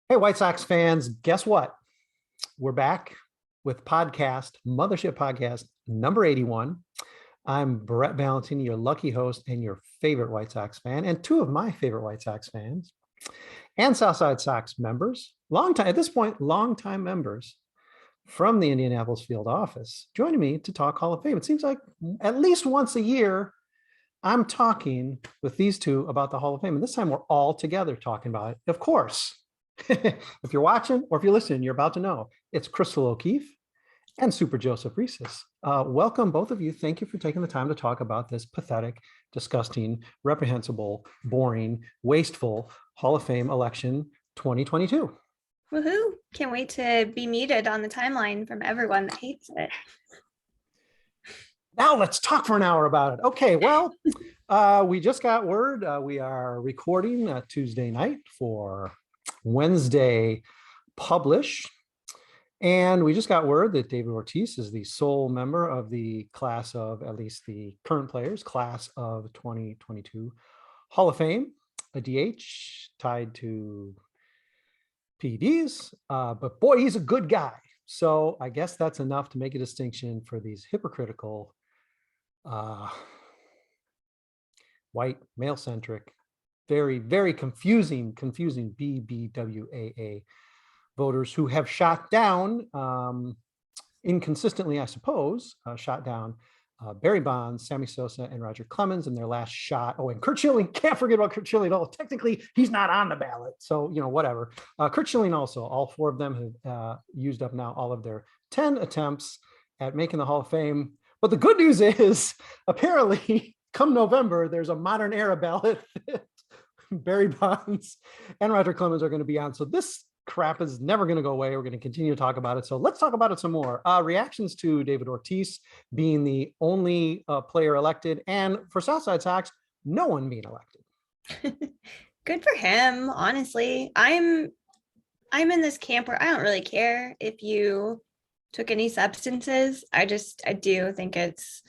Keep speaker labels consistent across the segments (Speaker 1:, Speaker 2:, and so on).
Speaker 1: Hey, White Sox fans, guess what? We're back with Mothership Podcast number 81. I'm Brett Ballantini, your lucky host and your favorite White Sox fan, and two of my favorite White Sox fans and Southside Sox members, longtime members from the Indianapolis field office, joining me to talk Hall of Fame. It seems like at least once a year, I'm talking with these two about the Hall of Fame, and this time we're all together talking about it. Of course, if you're watching or if you're listening, you're about to know it's Chrystal O'Keefe and Super Joseph Resis. Welcome, both of you. Thank you for taking the time to talk about this pathetic, disgusting, reprehensible, boring, wasteful Hall of Fame election 2022.
Speaker 2: Woohoo! Can't wait to be muted on the timeline from everyone that hates it.
Speaker 1: Now let's talk for an hour about it. Okay, well, we just got word. We are recording Tuesday night for Wednesday publish. And we just got word that David Ortiz is the sole member of the class of, at least the current players, class of 2022 Hall of Fame, a DH tied to PEDs. But boy, he's a good guy. So I guess that's enough to make a distinction for these hypocritical, white, male-centric, very, very confusing BBWAA voters who have shot down, inconsistently, I suppose, shot down Barry Bonds, Sammy Sosa, and Roger Clemens in their last shot. Oh, and Curt Schilling, can't forget about Curt Schilling at all. Technically, he's not on the ballot, so, whatever. Curt Schilling also, all four of them have used up now all of their 10 attempts at making the Hall of Fame. But the good news is, apparently, come November, there's a modern era ballot that Barry Bonds and Roger Clemens are going to be on. So this crap is never going to go away. We're going to continue to talk about it. So let's talk about it some more. Reactions to David Ortiz being the only player elected, and for Southside Sox, no one being elected.
Speaker 2: Good for him, honestly. I'm in this camp where I don't really care if you took any substances. I do think it's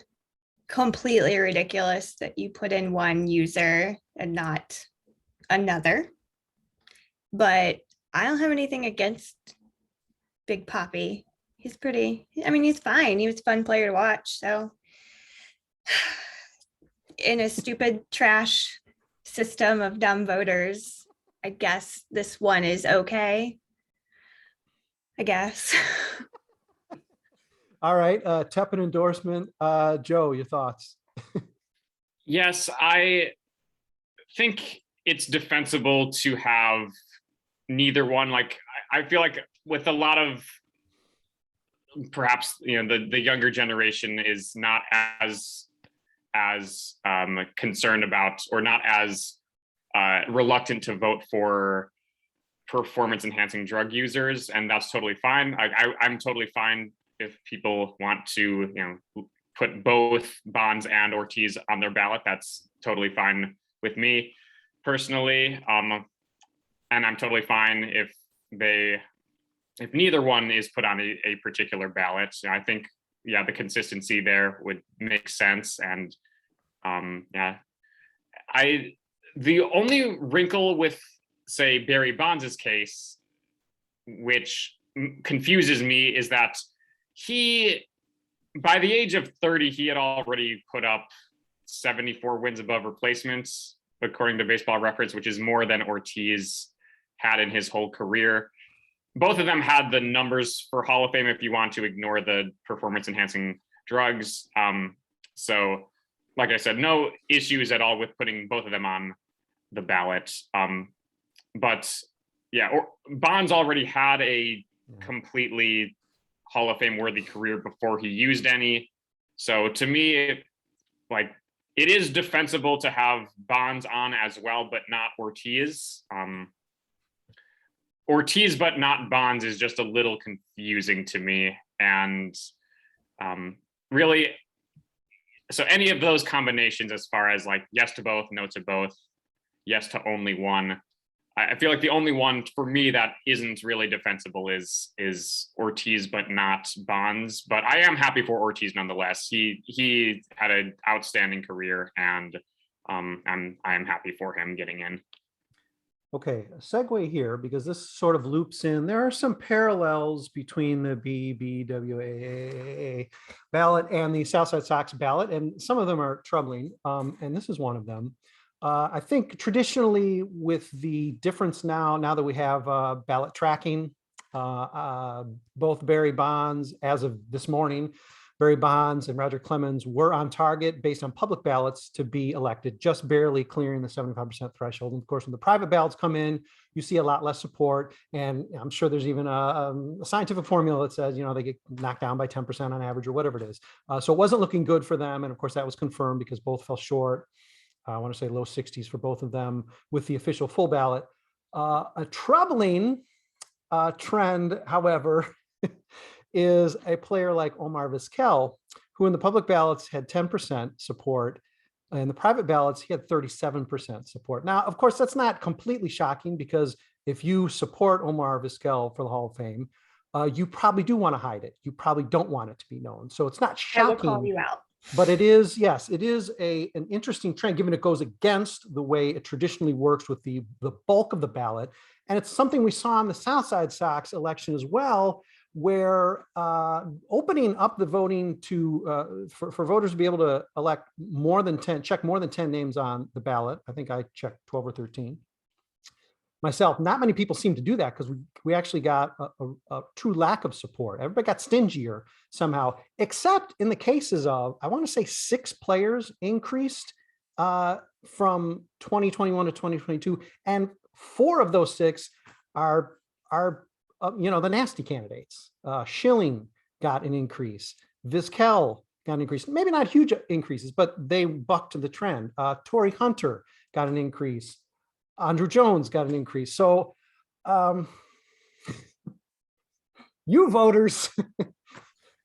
Speaker 2: completely ridiculous that you put in one user and not another. But I don't have anything against Big Papi. He's fine. He was a fun player to watch. So in a stupid trash system of dumb voters, I guess this one is okay. I guess.
Speaker 1: All right, tepid endorsement. Joe, your thoughts?
Speaker 3: Yes, I think it's defensible to have neither one. Like, I feel like with a lot of, perhaps, the younger generation is not as concerned about, or not as reluctant to vote for performance enhancing drug users, and that's totally fine. I'm totally fine if people want to, put both Bonds and Ortiz on their ballot. That's totally fine with me personally. And I'm totally fine if neither one is put on a particular ballot. I think, the consistency there would make sense. And the only wrinkle with, say, Barry Bonds' case, which confuses me, is that he, by the age of 30, he had already put up 74 wins above replacements, according to Baseball Reference, which is more than Ortiz had in his whole career. Both of them had the numbers for Hall of Fame if you want to ignore the performance enhancing drugs. So, like I said, no issues at all with putting both of them on the ballot. But Bonds already had a completely Hall of Fame worthy career before he used any. So to me, it is defensible to have Bonds on as well, but not Ortiz. Ortiz but not Bonds is just a little confusing to me. And really, so any of those combinations, as far as yes to both, no to both, yes to only one, I feel like the only one for me that isn't really defensible is Ortiz, but not Bonds. But I am happy for Ortiz nonetheless. He had an outstanding career, and I am happy for him getting in.
Speaker 1: Okay, a segue here because this sort of loops in. There are some parallels between the BBWAA ballot and the Southside Sox ballot, and some of them are troubling. And this is one of them. I think traditionally, with the difference now that we have ballot tracking, both Barry Bonds, as of this morning, Barry Bonds and Roger Clemens were on target based on public ballots to be elected, just barely clearing the 75% threshold. And of course, when the private ballots come in, you see a lot less support. And I'm sure there's even a scientific formula that says, they get knocked down by 10% on average or whatever it is. So it wasn't looking good for them. And of course, that was confirmed because both fell short. I want to say low 60s for both of them with the official full ballot. A troubling trend, however, is a player like Omar Vasquel, who in the public ballots had 10% support. In the private ballots, he had 37% support. Now, of course, that's not completely shocking because if you support Omar Vasquel for the Hall of Fame, you probably do want to hide it. You probably don't want it to be known. So it's not shocking.
Speaker 2: I will call you out.
Speaker 1: But it is, yes, it is an interesting trend, given it goes against the way it traditionally works with the bulk of the ballot. And it's something we saw in the Southside Sox election as well, where opening up the voting to for voters to be able to elect check more than 10 names on the ballot. I think I checked 12 or 13 myself. Not many people seem to do that because we actually got a true lack of support. Everybody got stingier somehow, except in the cases of, I want to say 6 players increased from 2021 to 2022. And 4 of those 6 are the nasty candidates. Schilling got an increase. Vizquel got an increase. Maybe not huge increases, but they bucked the trend. Torii Hunter got an increase. Andrew Jones got an increase. So you voters,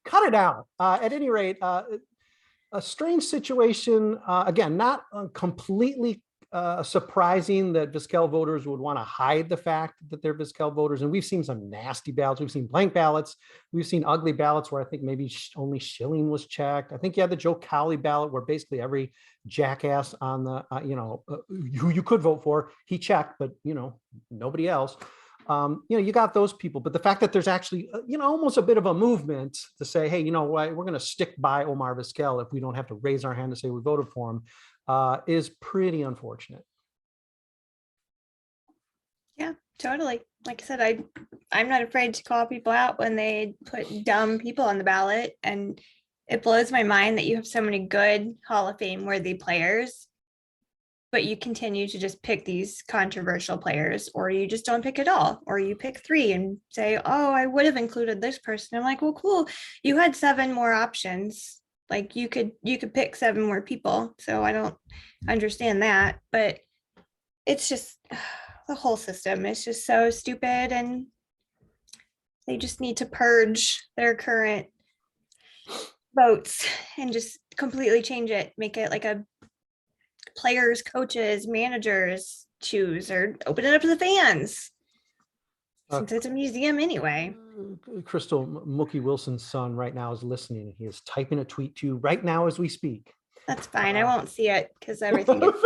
Speaker 1: cut it out. At any rate, a strange situation. Again, not completely surprising that Vizquel voters would want to hide the fact that they're Vizquel voters. And we've seen some nasty ballots. We've seen blank ballots. We've seen ugly ballots where I think maybe only Schilling was checked. I think you had the Joe Cowley ballot where basically every jackass on the, who you could vote for, he checked, but, nobody else. You got those people. But the fact that there's actually, almost a bit of a movement to say, hey, you know what, we're going to stick by Omar Vasquel if we don't have to raise our hand to say we voted for him, is pretty unfortunate.
Speaker 2: Yeah, totally. Like I said, I'm not afraid to call people out when they put dumb people on the ballot. And it blows my mind that you have so many good Hall of Fame worthy players, but you continue to just pick these controversial players, or you just don't pick at all, or you pick 3 and say, oh, I would have included this person. I'm like, well, cool. You had 7 more options. Like you could pick 7 more people. So I don't understand that, but it's just the whole system is just so stupid, and they just need to purge their current votes and just completely change it, make it like a players, coaches, managers choose, or open it up to the fans. Since it's a museum anyway.
Speaker 1: Chrystal, Mookie Wilson's son right now is listening. He is typing a tweet to you right now as we speak.
Speaker 2: That's fine. I won't see it because everything gets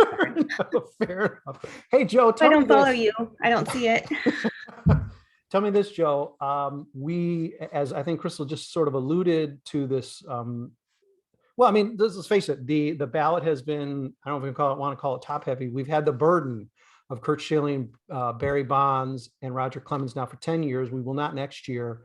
Speaker 1: fair enough. Hey, Joe,
Speaker 2: I don't follow you. I don't see it.
Speaker 1: Tell me this, Joe. We, as I think Chrystal just sort of alluded to this. Well, I mean, let's face it. The ballot has been, I don't know if we want to call it top heavy. We've had the burden of Curt Schilling, Barry Bonds, and Roger Clemens now for 10 years. We will not next year.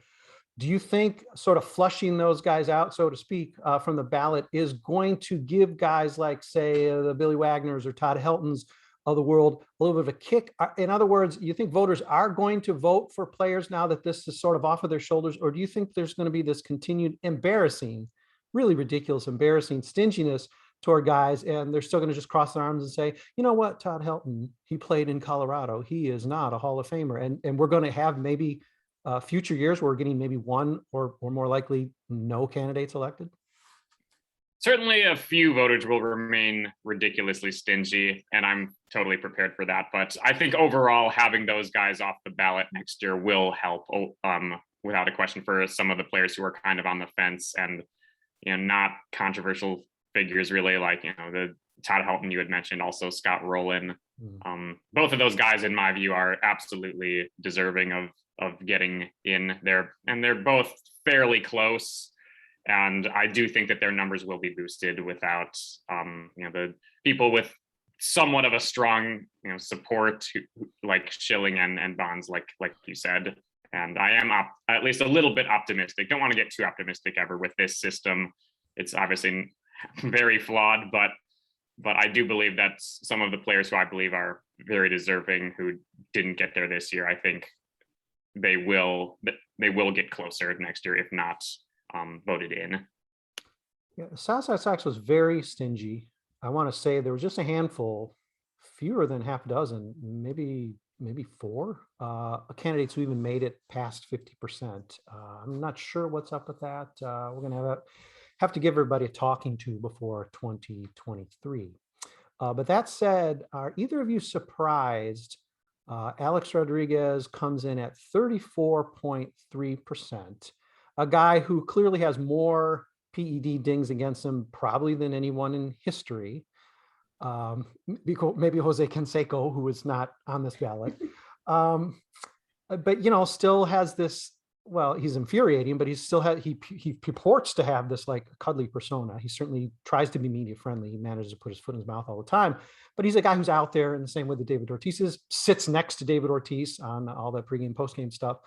Speaker 1: Do you think sort of flushing those guys out, so to speak, from the ballot is going to give guys like, say, the Billy Wagners or Todd Heltons of the world a little bit of a kick? In other words, you think voters are going to vote for players now that this is sort of off of their shoulders? Or do you think there's going to be this continued embarrassing, really ridiculous, embarrassing stinginess toward guys, and they're still going to just cross their arms and say, you know what, Todd Helton, he played in Colorado. He is not a Hall of Famer. And we're going to have maybe future years where we're getting maybe one or more likely no candidates elected?
Speaker 3: Certainly a few voters will remain ridiculously stingy, and I'm totally prepared for that. But I think overall, having those guys off the ballot next year will help, without a question, for some of the players who are kind of on the fence and, not controversial figures really, like, the Todd Helton you had mentioned, also Scott Rowland, Both of those guys, in my view, are absolutely deserving of getting in there, and they're both fairly close. And I do think that their numbers will be boosted without, the people with somewhat of a strong, support like Schilling and Bonds, like you said. And I am at least a little bit optimistic. Don't want to get too optimistic ever with this system. It's obviously very flawed, but I do believe that some of the players who I believe are very deserving who didn't get there this year, I think they will get closer next year, if not voted in.
Speaker 1: Yeah, the Southside Sox was very stingy. I want to say there was just a handful, fewer than half a dozen, maybe four candidates who even made it past 50%. I'm not sure what's up with that. We're going to have to give everybody a talking to before 2023. But that said, are either of you surprised Alex Rodriguez comes in at 34.3%, a guy who clearly has more PED dings against him probably than anyone in history. Maybe Jose Canseco, who is not on this ballot. But, still has this, well, he's infuriating, but he purports to have this like cuddly persona. He certainly tries to be media friendly. He manages to put his foot in his mouth all the time, but he's a guy who's out there in the same way that David Ortiz is, sits next to David Ortiz on all the pregame, postgame stuff.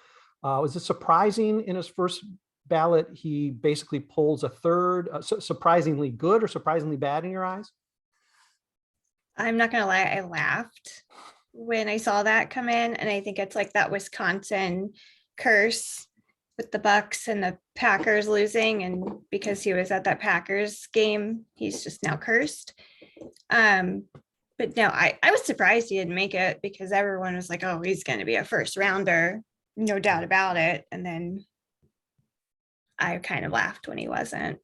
Speaker 1: Was it surprising in his first ballot, he basically pulls a third, surprisingly good or surprisingly bad in your eyes?
Speaker 2: I'm not gonna lie, I laughed when I saw that come in, and I think it's like that Wisconsin curse with the Bucks and the Packers losing, and because he was at that Packers game, he's just now cursed. But no, I was surprised he didn't make it, because everyone was like, oh, he's going to be a first rounder, no doubt about it. And then I kind of laughed when he wasn't.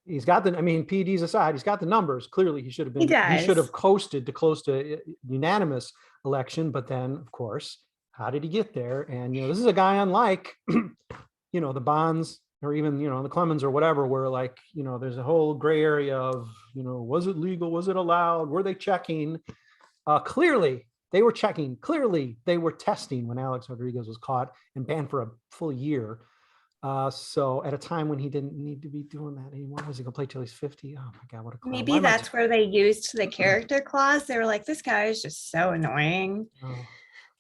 Speaker 1: He's got PEDs aside, he's got the numbers. Clearly he should have been,
Speaker 2: He
Speaker 1: should have coasted to close to unanimous election. But then of course, how did he get there? And, this is a guy unlike, the Bonds or even, the Clemens or whatever, where like, there's a whole gray area of, was it legal? Was it allowed? Were they checking? Clearly they were checking. Clearly they were testing when Alex Rodriguez was caught and banned for a full year. So at a time when he didn't need to be doing that anymore, was he gonna play till he's 50? Oh my God, what a clown.
Speaker 2: Maybe that's where they used the character clause. They were like, this guy is just so annoying.
Speaker 1: Oh.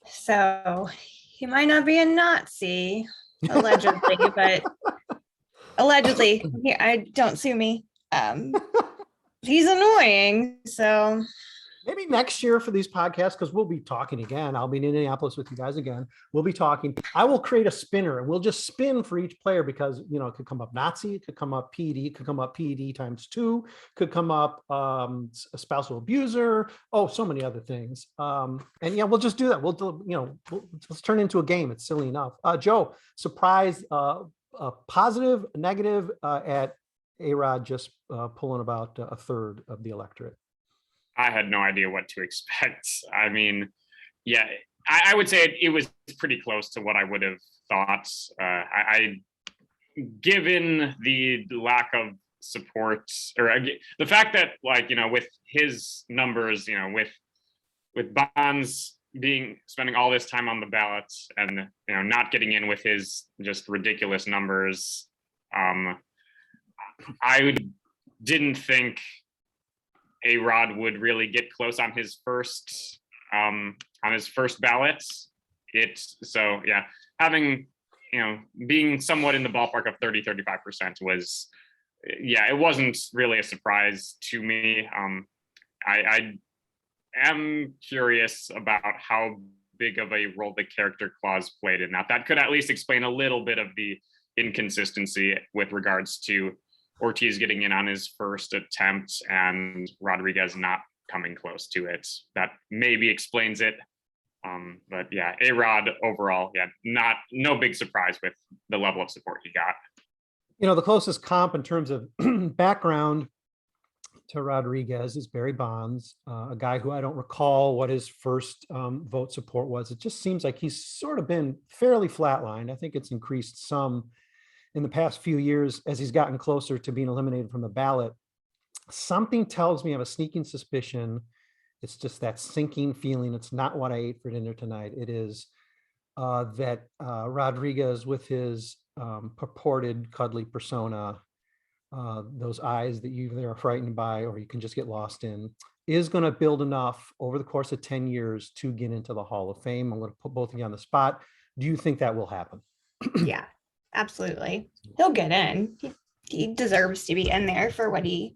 Speaker 2: So he might not be a Nazi, allegedly, but allegedly, don't sue me. He's annoying. So
Speaker 1: maybe next year for these podcasts, because we'll be talking again. I'll be in Indianapolis with you guys again. We'll be talking. I will create a spinner and we'll just spin for each player, because, it could come up Nazi, it could come up PED, it could come up PED times 2, could come up a spousal abuser. Oh, so many other things. And yeah, we'll just do that. Let's turn it into a game. It's silly enough. Joe, surprise, positive, negative at A-Rod just pulling about a third of the electorate.
Speaker 3: I had no idea what to expect. I mean, yeah, I would say it was pretty close to what I would have thought. Given the lack of support, or the fact that, like, with his numbers, with Bonds spending all this time on the ballot and, not getting in with his just ridiculous numbers, I didn't think A-Rod would really get close on his first ballot. Having, being somewhat in the ballpark of 30-35% was, it wasn't really a surprise to me. I am curious about how big of a role the character clause played in that. That could at least explain a little bit of the inconsistency with regards to Ortiz getting in on his first attempt and Rodriguez not coming close to it. That maybe explains it. But yeah, A-Rod overall, no big surprise with the level of support he got.
Speaker 1: The closest comp in terms of background to Rodriguez is Barry Bonds, a guy who I don't recall what his first vote support was. It just seems like he's sort of been fairly flatlined. I think it's increased some in the past few years as he's gotten closer to being eliminated from the ballot. Something tells me, I have a sneaking suspicion, It's just that sinking feeling. It's not what I ate for dinner tonight. It is that Rodriguez, with his purported cuddly persona, those eyes that you either are frightened by or you can just get lost in, is going to build enough over the course of 10 years to get into the Hall of Fame. I'm going to put both of you on the spot. Do you think that will happen?
Speaker 2: Yeah, absolutely. He'll get in. He deserves to be in there for what he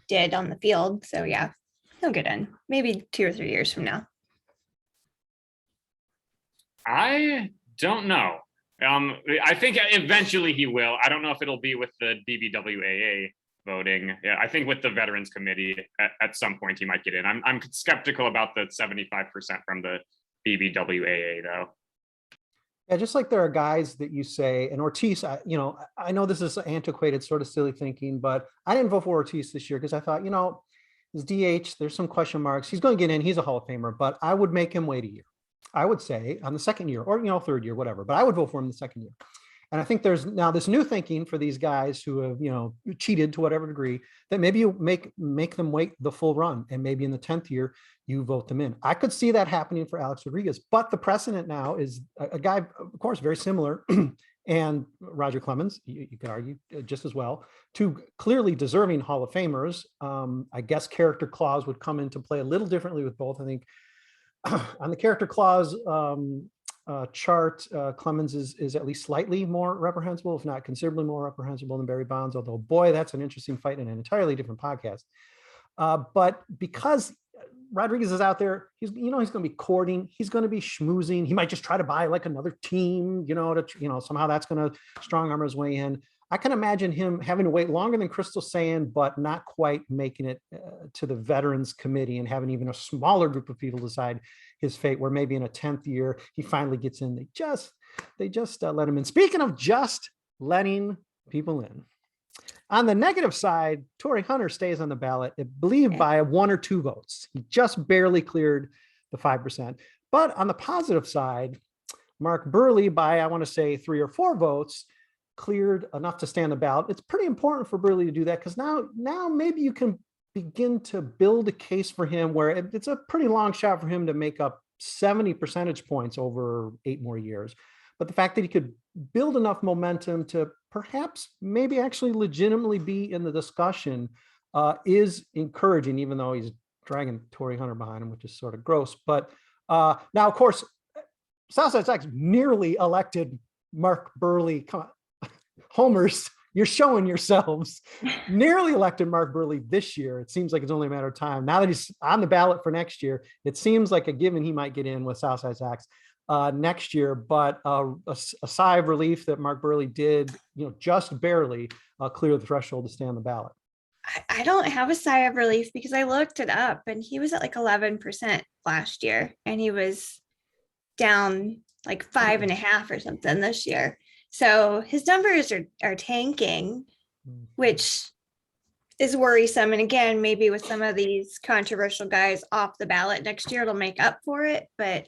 Speaker 2: did on the field. So yeah, he'll get in maybe 2 or 3 years from now.
Speaker 3: I don't know. I think eventually he will. I don't know if it'll be with the BBWAA voting. Yeah, I think with the Veterans Committee at some point he might get in. I'm skeptical about the 75% from the BBWAA though.
Speaker 1: Yeah, just like there are guys that you say, and Ortiz, I know this is antiquated, sort of silly thinking, but I didn't vote for Ortiz this year because I thought, his DH, there's some question marks. He's going to get in. He's a Hall of Famer, but I would make him wait a year. I would say on the second year or, third year, whatever, but I would vote for him the second year. And I think there's now this new thinking for these guys who have, cheated to whatever degree, that maybe you make them wait the full run. And maybe in the 10th year, you vote them in. I could see that happening for Alex Rodriguez, but the precedent now is a guy, of course, very similar. And Roger Clemens, you could argue just as well, two clearly deserving Hall of Famers. I guess character clause would come into play a little differently with both. I think on the character clause chart, Clemens is at least slightly more reprehensible, if not considerably more reprehensible than Barry Bonds, although boy, that's an interesting fight in an entirely different podcast. But because Rodriguez is out there, he's going to be courting, he's going to be schmoozing. He might just try to buy like another team, somehow that's going to strong arm his way in. I can imagine him having to wait longer than Chrystal's saying, but not quite making it to the Veterans Committee and having even a smaller group of people decide his fate, where maybe in a 10th year, he finally gets in. They just let him in. Speaking of just letting people in. On the negative side, Torii Hunter stays on the ballot, I believe by 1 or 2 votes. He just barely cleared the 5%. But on the positive side, Mark Buehrle by, I want to say 3 or 4 votes, cleared enough to stay on the ballot. It's pretty important for Buehrle to do that because now maybe you can begin to build a case for him where it's a pretty long shot for him to make up 70 percentage points over 8 more years. But the fact that he could build enough momentum to perhaps maybe actually legitimately be in the discussion is encouraging, even though he's dragging Torii Hunter behind him, which is sort of gross. But now, of course, Southside Sox nearly elected Mark Buehrle. Come on, homers, you're showing yourselves. Nearly elected Mark Buehrle this year. It seems like it's only a matter of time. Now that he's on the ballot for next year, it seems like a given he might get in with Southside Sox next year. But a sigh of relief that Mark Buehrle did, just barely clear the threshold to stay on the ballot.
Speaker 2: I don't have a sigh of relief because I looked it up and he was at like 11% last year and he was down like 5.5 or something this year. So his numbers are tanking, which is worrisome. And again, maybe with some of these controversial guys off the ballot next year, it'll make up for it. But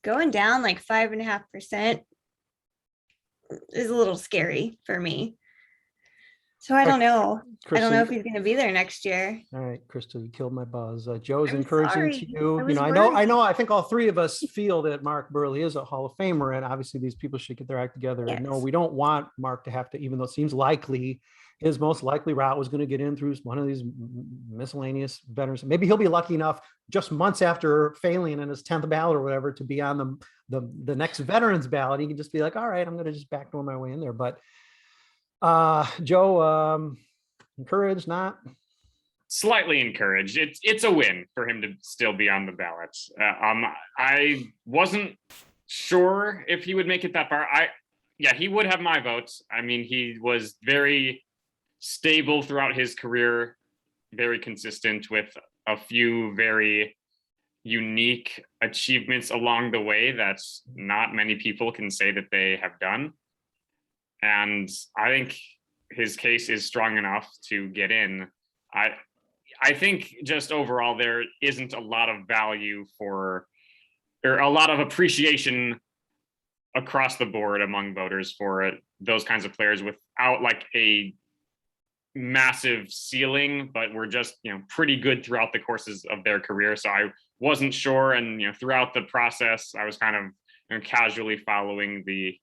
Speaker 2: going down like 5.5% is a little scary for me. So I don't know.
Speaker 1: Chrystal,
Speaker 2: I don't know if he's going to be there next year.
Speaker 1: All right, Chrystal, you killed my buzz. Joe's
Speaker 2: I'm
Speaker 1: encouraging
Speaker 2: sorry.
Speaker 1: to you.
Speaker 2: I
Speaker 1: I know. I think all 3 of us feel that Mark Buehrle is a Hall of Famer, and obviously these people should get their act together.
Speaker 2: Yes.
Speaker 1: And no, we don't want Mark to have to, even though it seems likely, his most likely route was going to get in through one of these miscellaneous veterans. Maybe he'll be lucky enough just months after failing in his 10th ballot or whatever to be on the next veterans ballot. He can just be like, all right, I'm going to just backdoor my way in there. But Joe, encouraged, not?
Speaker 3: Slightly encouraged. It's a win for him to still be on the ballot. I wasn't sure if he would make it that far. He would have my votes. I mean, he was very stable throughout his career, very consistent with a few very unique achievements along the way that not many people can say that they have done. And I think his case is strong enough to get in. I think just overall there isn't a lot of value or a lot of appreciation across the board among voters for those kinds of players without like a massive ceiling, but were just, pretty good throughout the courses of their career. So I wasn't sure. And, throughout the process, I was kind of casually following the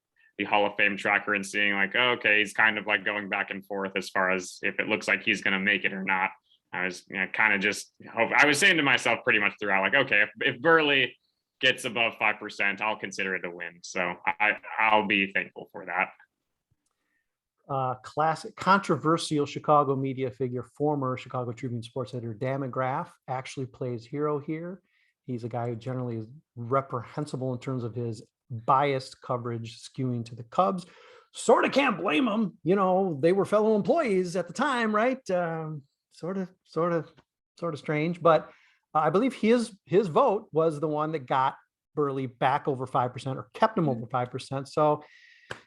Speaker 3: Hall of Fame tracker and seeing like, oh, okay, he's kind of like going back and forth as far as if it looks like he's going to make it or not. I was kind of just I was saying to myself pretty much throughout, like, okay, if Buehrle gets above 5%, I'll consider it a win. So I'll be thankful for that.
Speaker 1: Classic controversial Chicago media figure, former Chicago Tribune sports editor Dan McGrath actually plays hero here. He's a guy who generally is reprehensible in terms of his biased coverage skewing to the Cubs. Sort of can't blame him. They were fellow employees at the time, right? Sort of strange, but I believe his vote was the one that got Buehrle back over 5% or kept him over 5%. So,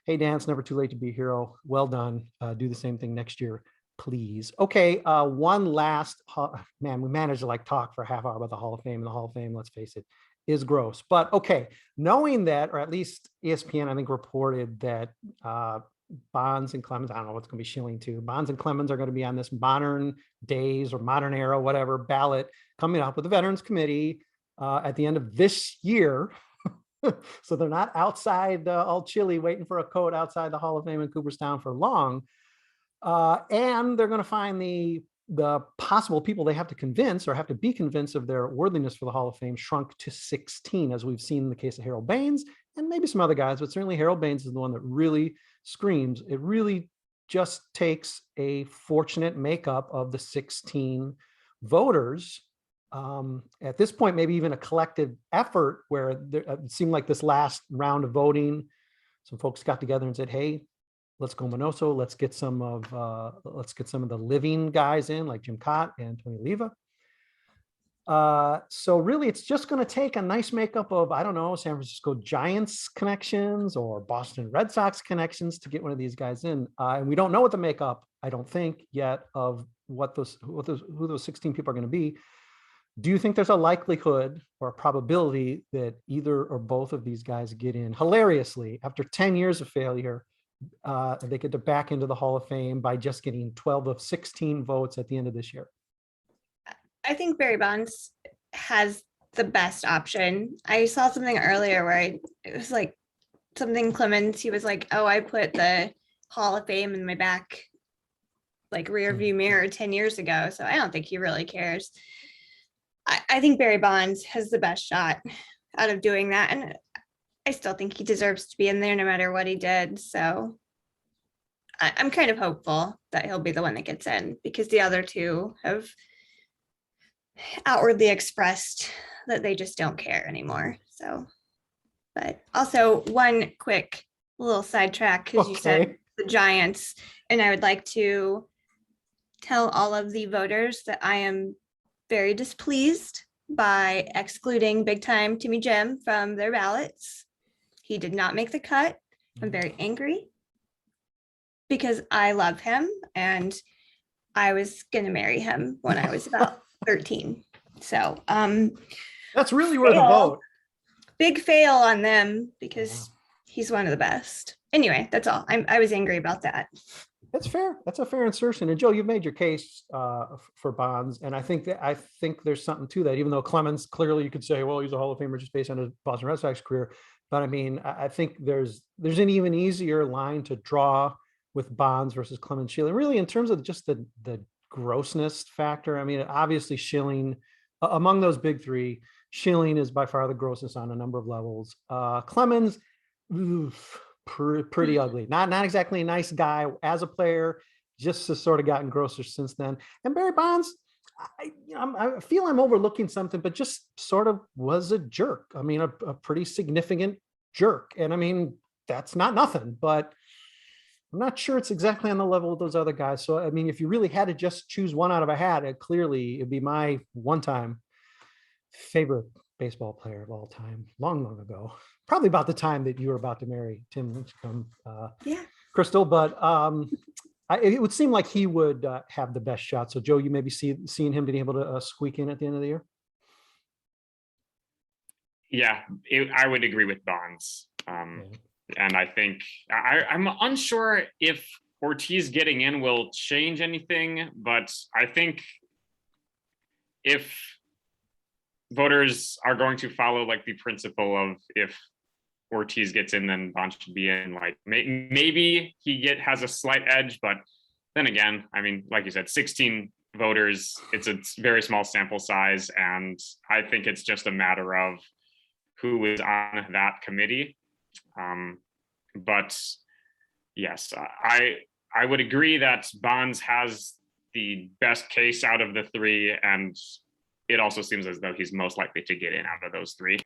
Speaker 1: hey, Dan, it's never too late to be a hero. Well done. Do the same thing next year, please. Okay, one last, man, we managed to talk for a half hour about the Hall of Fame, and the Hall of Fame, let's face it, is gross. But okay, knowing that, or at least ESPN, I think, reported that Bonds and Clemens, I don't know what's going to be Schilling too. Bonds and Clemens are going to be on this modern days or modern era, whatever, ballot coming up with the Veterans Committee at the end of this year. So they're not outside all chilly waiting for a coat outside the Hall of Fame in Cooperstown for long. And they're going to find the possible people they have to convince or have to be convinced of their worthiness for the Hall of Fame shrunk to 16, as we've seen in the case of Harold Baines and maybe some other guys, but certainly Harold Baines is the one that really screams. It really just takes a fortunate makeup of the 16 voters. At this point, maybe even a collective effort where it seemed like this last round of voting, some folks got together and said, hey, let's go Minoso. Let's get some of the living guys in, like Jim Cott and Tony Leva. So really, it's just going to take a nice makeup of, I don't know, San Francisco Giants connections or Boston Red Sox connections to get one of these guys in. And we don't know what the makeup, I don't think, yet of who those 16 people are going to be. Do you think there's a likelihood or a probability that either or both of these guys get in hilariously after 10 years of failure? They get back into the Hall of Fame by just getting 12 of 16 votes at the end of this year?
Speaker 2: I think Barry Bonds has the best option. I saw something earlier where it was like something Clemens, he was like, oh, I put the Hall of Fame in my back rear view mirror 10 years ago. So I don't think he really cares. I think Barry Bonds has the best shot out of doing that. And I still think he deserves to be in there no matter what he did. So I'm kind of hopeful that he'll be the one that gets in, because the other two have outwardly expressed that they just don't care anymore. So, but also one quick little sidetrack, because you said the Giants, and I would like to tell all of the voters that I am very displeased by excluding big time Timmy Jim from their ballots. He did not make the cut. I'm very angry because I love him and I was going to marry him when I was about 13. So
Speaker 1: that's really worth a vote.
Speaker 2: Big fail on them because he's one of the best. Anyway, that's all. I was angry about that.
Speaker 1: That's fair. That's a fair insertion. And Joe, you've made your case for Bonds, and I think there's something to that. Even though Clemens, clearly you could say, well, he's a Hall of Famer just based on his Boston Red Sox career. But I mean, I think there's an even easier line to draw with Bonds versus Clemens Schilling. Really, in terms of just the grossness factor. I mean, obviously Schilling, among those big three, Schilling is by far the grossest on a number of levels. Clemens, pretty ugly. Not exactly a nice guy as a player, just has sort of gotten grosser since then. And Barry Bonds, I feel I'm overlooking something, but just sort of was a jerk. I mean, a pretty significant jerk. And I mean, that's not nothing, but I'm not sure it's exactly on the level of those other guys. So, I mean, if you really had to just choose one out of a hat, it'd be my one-time favorite baseball player of all time, long ago. Probably about the time that you were about to marry Tim Lynchcomb, Chrystal. But it would seem like he would have the best shot. So, Joe, you maybe seeing him being able to squeak in at the end of the year?
Speaker 3: Yeah, I would agree with Bonds. And I think I'm unsure if Ortiz getting in will change anything, but I think if voters are going to follow like the principle of if Ortiz gets in, then Bonds should be in, like maybe has a slight edge, but then again, I mean, like you said, 16 voters, it's a very small sample size, and I think it's just a matter of who is on that committee. But yes, I would agree that Bonds has the best case out of the three, and it also seems as though he's most likely to get in out of those three.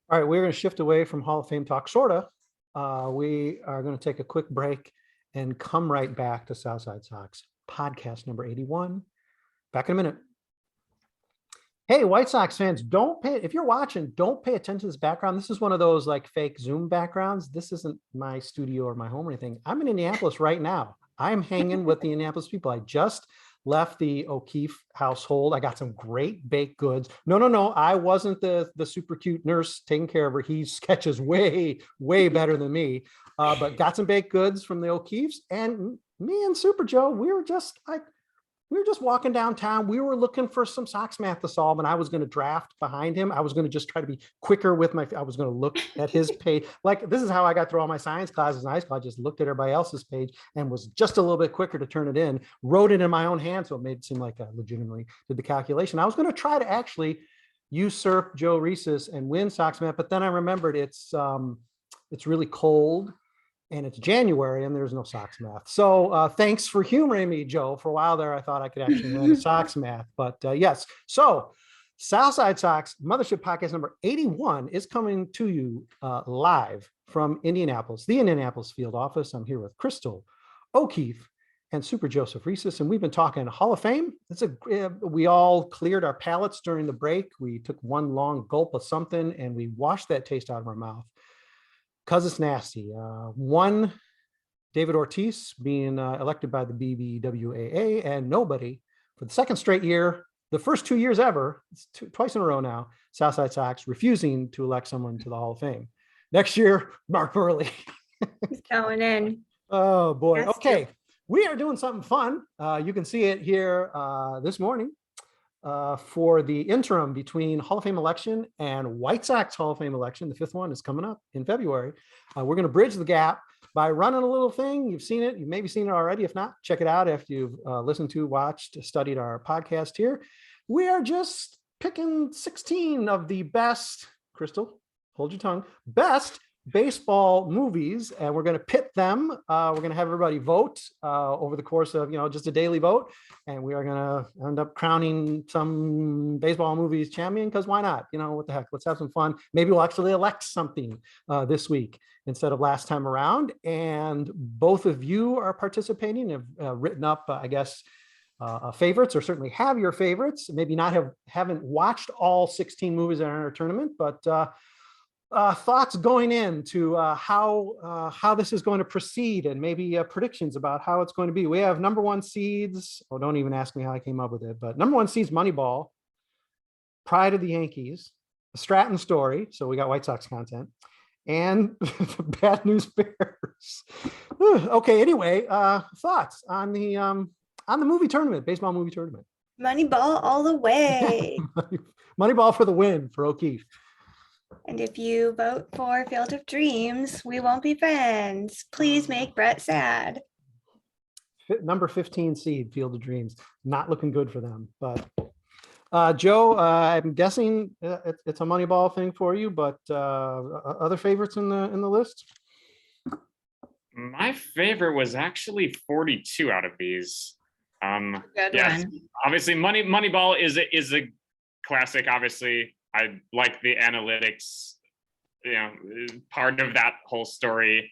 Speaker 1: All right, we're going to shift away from Hall of Fame talk, sorta. We are going to take a quick break and come right back to Southside Sox podcast number 81. Back in a minute. Hey, White Sox fans, if you're watching, don't pay attention to this background. This is one of those like fake Zoom backgrounds. This isn't my studio or my home or anything. I'm in Indianapolis right now. I'm hanging with the Indianapolis people. I just left the O'Keefe household. I got some great baked goods. No. I wasn't the super cute nurse taking care of her. He sketches way better than me. But got some baked goods from the O'Keefes, and me and Super Joe, we were just walking downtown. We were looking for some Sox math to solve, and I was going to draft behind him. I was going to just try to be quicker with I was going to look at his page. Like, this is how I got through all my science classes in high school. I just looked at everybody else's page and was just a little bit quicker to turn it in, wrote it in my own hand. So it made it seem like I legitimately did the calculation. I was going to try to actually usurp Joe Resis and win Sox math, but then I remembered it's really cold. And it's January and there's no Sox math. So thanks for humoring me, Joe. For a while there, I thought I could actually win Sox math. But yes, so Southside Sox Mothership Podcast number 81 is coming to you live from Indianapolis, the Indianapolis field office. I'm here with Chrystal, O'Keefe, and Super Joseph Resis. And we've been talking Hall of Fame. We all cleared our palates during the break. We took one long gulp of something and we washed that taste out of our mouth, because it's nasty. One, David Ortiz being elected by the BBWAA, and nobody for the second straight year, the first 2 years ever, twice in a row now, Southside Sox refusing to elect someone to the Hall of Fame. Next year, Mark Buehrle.
Speaker 2: He's going in.
Speaker 1: Oh boy.
Speaker 2: Yes,
Speaker 1: Okay. We are doing something fun. You can see it here this morning. For the interim between Hall of Fame election and White Sox Hall of Fame election. The fifth one is coming up in February. We're going to bridge the gap by running a little thing. You've seen it. You've maybe seen it already. If not, check it out after you've listened to, watched, studied our podcast here. We are just picking 16 of the best, Chrystal, hold your tongue, best baseball movies, and we're going to pit them. We're going to have everybody vote over the course of just a daily vote, and we are going to end up crowning some baseball movies champion, because why not? What the heck, let's have some fun. Maybe we'll actually elect something this week instead of last time around. And both of you are participating, have written up I guess favorites, or certainly have your favorites. Maybe haven't watched all 16 movies that are in our tournament, but thoughts going into how this is going to proceed, and maybe predictions about how it's going to be. We have number one seeds. Oh, don't even ask me how I came up with it, but number one seeds: Moneyball, Pride of the Yankees, The Stratton Story. So we got White Sox content, and the Bad News Bears. Okay. Anyway, thoughts on the movie tournament, baseball movie tournament.
Speaker 2: Moneyball all the way.
Speaker 1: Moneyball for the win for O'Keefe.
Speaker 2: And if you vote for Field of Dreams, we won't be friends. Please make Brett sad.
Speaker 1: Number 15 seed, Field of Dreams. Not looking good for them. But Joe, I'm guessing it's a Moneyball thing for you, but other favorites in the list?
Speaker 3: My favorite was actually 42 out of these.
Speaker 2: Good
Speaker 3: yes,
Speaker 2: one.
Speaker 3: obviously Moneyball is a classic. Obviously, I like the analytics, part of that whole story.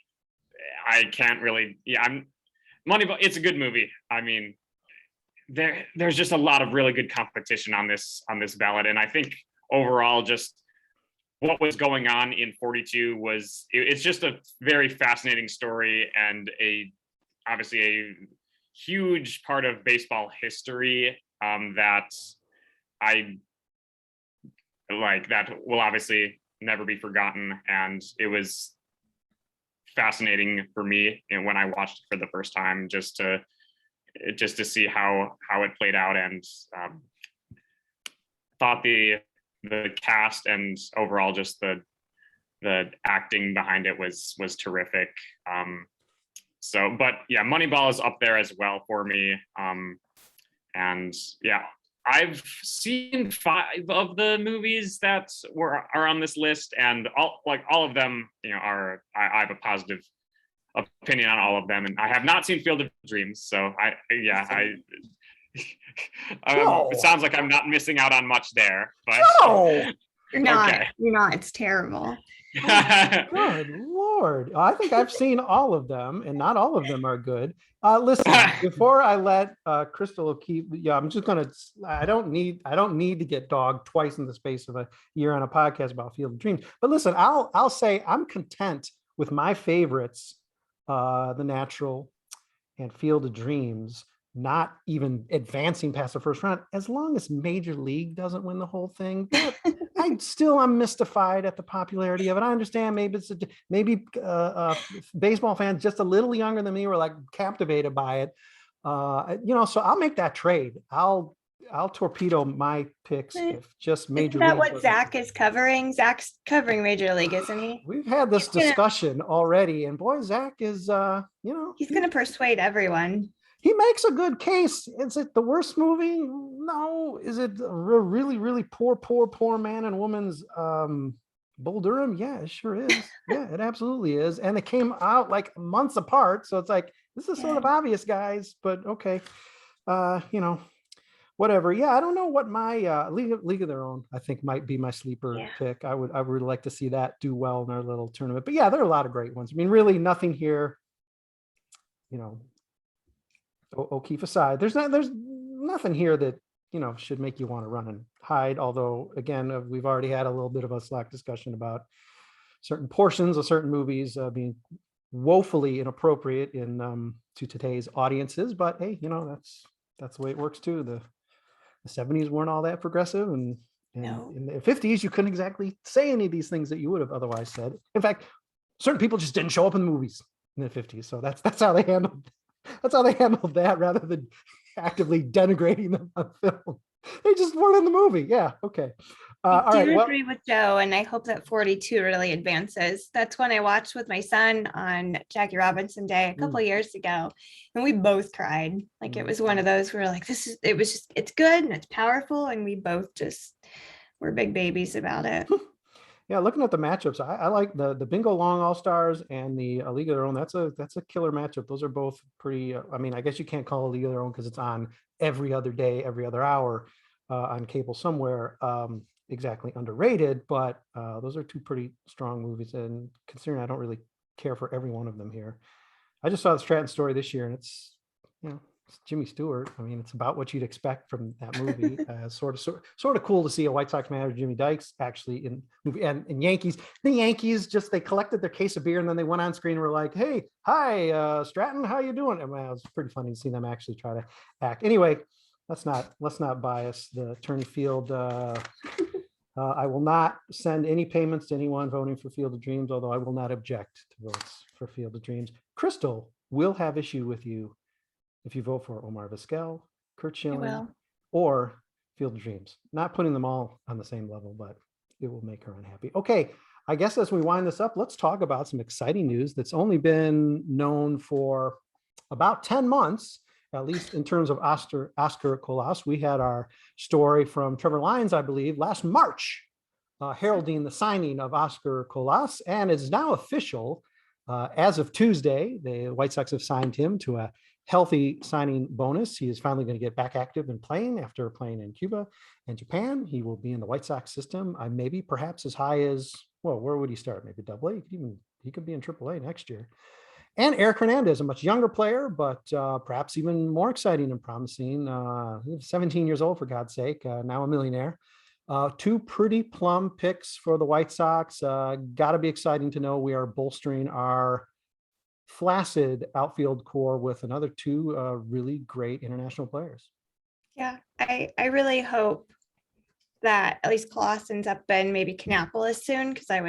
Speaker 3: I can't really, Moneyball, it's a good movie. I mean, there's just a lot of really good competition on this ballot. And I think overall, just what was going on in 42 it's just a very fascinating story, and obviously a huge part of baseball history that I like, that will obviously never be forgotten. And it was fascinating for me, and when I watched it for the first time, just to see how it played out, and thought the cast and overall just the acting behind it was terrific. So, but yeah, Moneyball is up there as well for me. And yeah, I've seen 5 of the movies that are on this list, and all of them, I have a positive opinion on all of them, and I have not seen Field of Dreams, so it sounds like I'm not missing out on much there, but
Speaker 1: No,
Speaker 2: You're not.
Speaker 3: Okay.
Speaker 2: You're not. It's terrible.
Speaker 1: good Lord. I think I've seen all of them, and not all of them are good. Listen, before I let Chrystal keep, I'm just gonna. I don't need to get dogged twice in the space of a year on a podcast about Field of Dreams. But listen, I'll say I'm content with my favorites, The Natural and Field of Dreams, not even advancing past the first round, as long as Major League doesn't win the whole thing. But I'm mystified at the popularity of it. I understand maybe baseball fans just a little younger than me were like captivated by it. So I'll make that trade. I'll torpedo my picks if just Major
Speaker 2: Isn't that
Speaker 1: League.
Speaker 2: what Zach is covering? Zach's covering Major League, isn't he?
Speaker 1: We've had this discussion already, and boy, Zach is,
Speaker 2: He's going to persuade everyone.
Speaker 1: he makes a good case. Is it the worst movie? No. Is it a really, really poor man and woman's Bull Durham? Yeah, it sure is. Yeah, it absolutely is. And it came out like months apart. So it's like, this is sort of obvious, guys, but okay. Whatever. Yeah, I don't know what my League of Their Own, I think, might be my sleeper pick. I would really like to see that do well in our little tournament. But yeah, there are a lot of great ones. I mean, really nothing here, O'Keefe aside, there's nothing here that should make you want to run and hide. Although, again, we've already had a little bit of a Slack discussion about certain portions of certain movies being woefully inappropriate to today's audiences. But hey, that's the way it works too. The 70s weren't all that progressive, and in the 50s you couldn't exactly say any of these things that you would have otherwise said. In fact, certain people just didn't show up in the movies in the 50s. So that's how they handled. That's how they handled that, rather than actively denigrating them on film. They just weren't in the movie. Yeah. Okay.
Speaker 2: I do agree with Joe, and I hope that 42 really advances. That's one I watched with my son on Jackie Robinson Day a couple years ago, and we both cried. Like it was one of those where like it's good and it's powerful, and we both were big babies about it.
Speaker 1: Yeah, looking at the matchups, I like the Bingo Long All-Stars and the League of Their Own. That's a killer matchup. Those are both pretty. I guess you can't call a League of Their Own because it's on every other day, every other hour on cable somewhere. Exactly underrated, but those are two pretty strong movies. And considering I don't really care for every one of them here, I just saw the Stratton Story this year, and it's it's Jimmy Stewart. I mean, it's about what you'd expect from that movie. Sort of cool to see a White Sox manager, Jimmy Dykes, actually in movie, and Yankees. The Yankees they collected their case of beer, and then they went on screen and were like, "Hey, hi, Stratton, how you doing?" And it was pretty funny to see them actually try to act. Anyway, let's not bias the Attorney Field. I will not send any payments to anyone voting for Field of Dreams, although I will not object to votes for Field of Dreams. Chrystal will have issue with you if you vote for Omar Vasquel, Curt Schilling, or Field of Dreams. Not putting them all on the same level, but it will make her unhappy. Okay, I guess as we wind this up, let's talk about some exciting news that's only been known for about 10 months, at least in terms of Oscar Colás. We had our story from Trevor Lyons, I believe, last March, heralding the signing of Oscar Colás, and it's now official. As of Tuesday, the White Sox have signed him to a healthy signing bonus. He is finally going to get back active and playing after playing in Cuba and Japan. He will be in the White Sox system, maybe perhaps as high as, where would he start? Maybe AA? He could be in AAA next year. And Erick Hernández, a much younger player, but perhaps even more exciting and promising. He's 17 years old, for God's sake, now a millionaire. Two pretty plum picks for the White Sox. Got to be exciting to know we are bolstering our flaccid outfield core with another two really great international players.
Speaker 2: Yeah, I really hope that at least Colás ends up in maybe Indianapolis soon, because I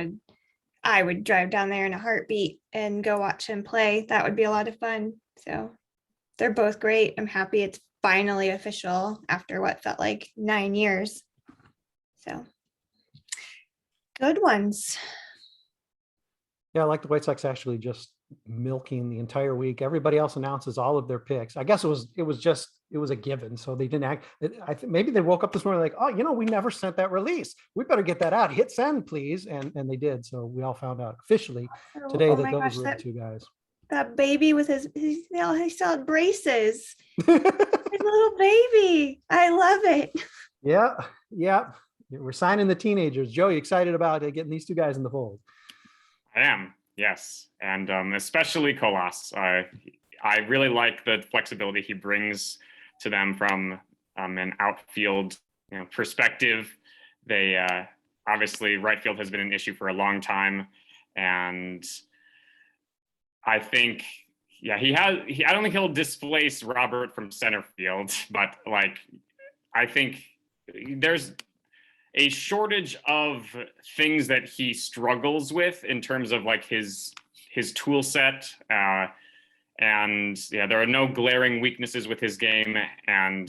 Speaker 2: I would drive down there in a heartbeat and go watch him play. That would be a lot of fun. So they're both great. I'm happy it's finally official after what felt like 9 years. So good ones.
Speaker 1: Yeah, I like the White Sox actually just milking the entire week. Everybody else announces all of their picks. I guess it was a given. So they didn't act. I think maybe they woke up this morning like, oh, we never sent that release. We better get that out. Hit send, please. And they did. So we all found out officially today
Speaker 2: oh
Speaker 1: that
Speaker 2: my
Speaker 1: those
Speaker 2: gosh,
Speaker 1: were the two guys.
Speaker 2: That baby with he still had braces. His little baby. I love it.
Speaker 1: Yeah. We're signing the teenagers. Joe, you excited about getting these two guys in the fold?
Speaker 3: I am, yes. And especially Colás. I really like the flexibility he brings to them from an outfield perspective. They obviously right field has been an issue for a long time. And I think, I don't think he'll displace Robert from center field, but I think there's a shortage of things that he struggles with in terms of his tool set. And there are no glaring weaknesses with his game. And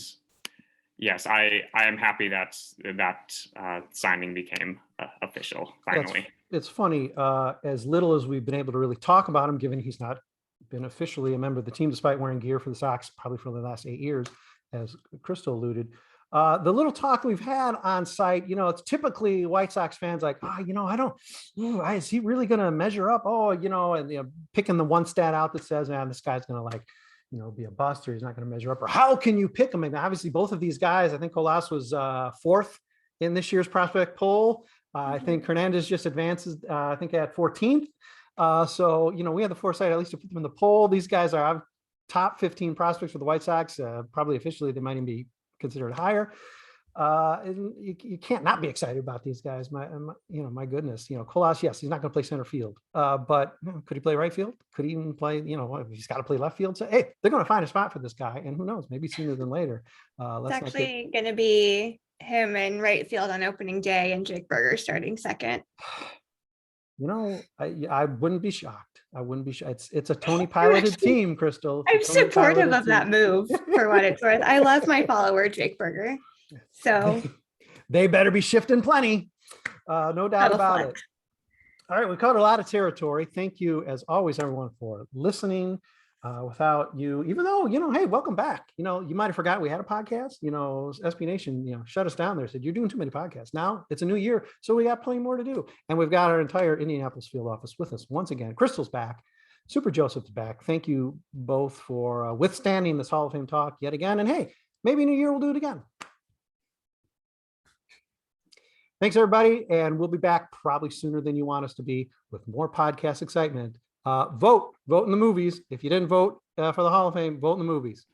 Speaker 3: yes, I am happy that signing became official finally.
Speaker 1: It's funny, as little as we've been able to really talk about him, given he's not been officially a member of the team, despite wearing gear for the Sox probably for the last 8 years, as Chrystal alluded. The little talk we've had on site, it's typically White Sox fans like, is he really going to measure up? And picking the one stat out that says, man, this guy's going to be a bust, or he's not going to measure up, or how can you pick him? And obviously both of these guys, I think Colás was fourth in this year's prospect poll. I think Hernández just advances, I think at 14th. So, we have the foresight at least to put them in the poll. These guys are top 15 prospects for the White Sox. Probably officially, they might even be considered higher. You can't not be excited about these guys. My goodness, Colás, yes, he's not going to play center field, but could he play right field? Could he even play, he's got to play left field. So, hey, they're going to find a spot for this guy, and who knows, maybe sooner than later.
Speaker 2: It's actually going to be him in right field on opening day and Jake Burger starting second.
Speaker 1: I wouldn't be shocked. It's a Tony piloted team, Chrystal.
Speaker 2: I'm supportive of that move for what it's worth. I love my follower, Jake Burger. So
Speaker 1: they better be shifting plenty. No doubt about it. All right, we covered a lot of territory. Thank you, as always, everyone, for listening. Without you, even though, hey, welcome back. You might have forgot we had a podcast. SB Nation, shut us down there, said you're doing too many podcasts. Now it's a new year, so we got plenty more to do. And we've got our entire Indianapolis field office with us once again. Crystal's back. Super Joseph's back. Thank you both for withstanding this Hall of Fame talk yet again. And hey, maybe in a year we'll do it again. Thanks, everybody. And we'll be back probably sooner than you want us to be with more podcast excitement. Vote in the movies. If you didn't vote for the Hall of Fame, vote in the movies.